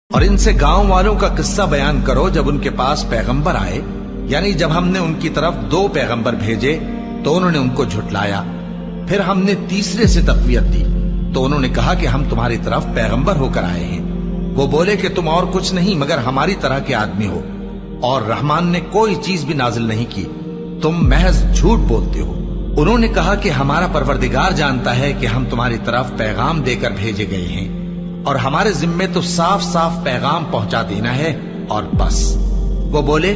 اور ان سے گاؤں والوں کا قصہ بیان کرو جب ان کے پاس پیغمبر آئے، یعنی جب ہم نے ان کی طرف 2 پیغمبر بھیجے تو انہوں نے ان کو جھٹلایا، پھر ہم نے تیسرے سے تقویت دی تو انہوں نے کہا کہ ہم تمہاری طرف پیغمبر ہو کر آئے ہیں۔ وہ بولے کہ تم اور کچھ نہیں مگر ہماری طرح کے آدمی ہو، اور رحمان نے کوئی چیز بھی نازل نہیں کی، تم محض جھوٹ بولتے ہو۔ انہوں نے کہا کہ ہمارا پروردگار جانتا ہے کہ ہم تمہاری طرف پیغام دے کر بھیجے گئے ہیں، اور ہمارے ذمے تو صاف صاف پیغام پہنچا دینا ہے اور بس۔ وہ بولے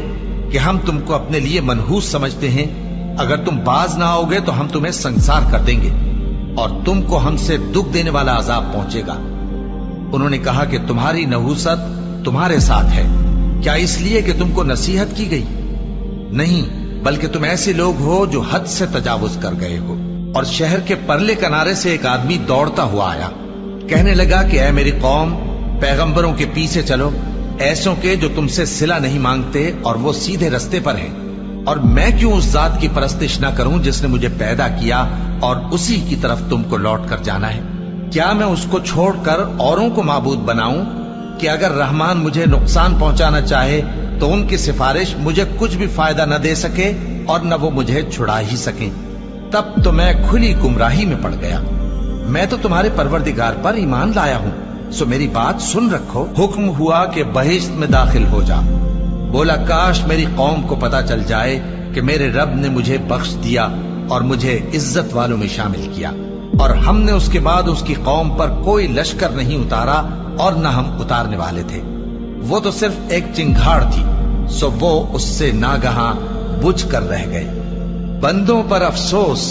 کہ ہم تم کو اپنے لیے منحوس سمجھتے ہیں، اگر تم باز نہ آؤ گے تو ہم تمہیں سنسار کر دیں گے اور تم کو ہم سے دکھ دینے والا عذاب پہنچے گا۔ انہوں نے کہا کہ تمہاری نحوست تمہارے ساتھ ہے، کیا اس لیے کہ تم کو نصیحت کی گئی؟ نہیں، بلکہ تم ایسے لوگ ہو جو حد سے تجاوز کر گئے ہو۔ اور شہر کے پرلے کنارے سے ایک آدمی دوڑتا ہوا آیا، کہنے لگا کہ اے میری قوم، پیغمبروں کے پیچھے چلو، ایسوں کے جو تم سے صلہ نہیں مانگتے اور وہ سیدھے رستے پر ہیں۔ اور میں کیوں اس ذات کی پرستش نہ کروں جس نے مجھے پیدا کیا اور اسی کی طرف تم کو لوٹ کر جانا ہے؟ کیا میں اس کو چھوڑ کر اوروں کو معبود بناؤں کہ اگر رحمان مجھے نقصان پہنچانا چاہے تو ان کی سفارش مجھے کچھ بھی فائدہ نہ دے سکے اور نہ وہ مجھے چھڑا ہی سکیں؟ تب تو میں کھلی گمراہی میں پڑ گیا۔ میں تو تمہارے پروردگار پر ایمان لایا ہوں، سو میری بات سن رکھو۔ حکم ہوا کہ بہشت میں داخل ہو جا۔ بولا کاش میری قوم کو پتا چل جائے کہ میرے رب نے مجھے بخش دیا اور مجھے عزت والوں میں شامل کیا، اور ہم نے اس کے بعد اس کی قوم پر کوئی لشکر نہیں اتارا اور نہ ہم اتارنے والے تھے۔ وہ تو صرف ایک چنگھاڑ تھی، سو وہ اس سے ناگہاں بجھ کر رہ گئے۔ بندوں پر افسوس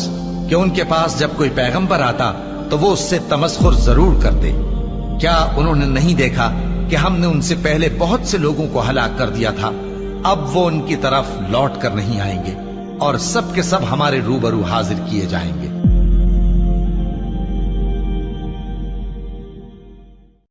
کہ ان کے پاس جب کوئی پیغمبر آتا تو وہ اس سے تمسخر ضرور کرتے۔ کیا انہوں نے نہیں دیکھا کہ ہم نے ان سے پہلے بہت سے لوگوں کو ہلاک کر دیا تھا؟ اب وہ ان کی طرف لوٹ کر نہیں آئیں گے اور سب کے سب ہمارے روبرو حاضر کیے جائیں گے۔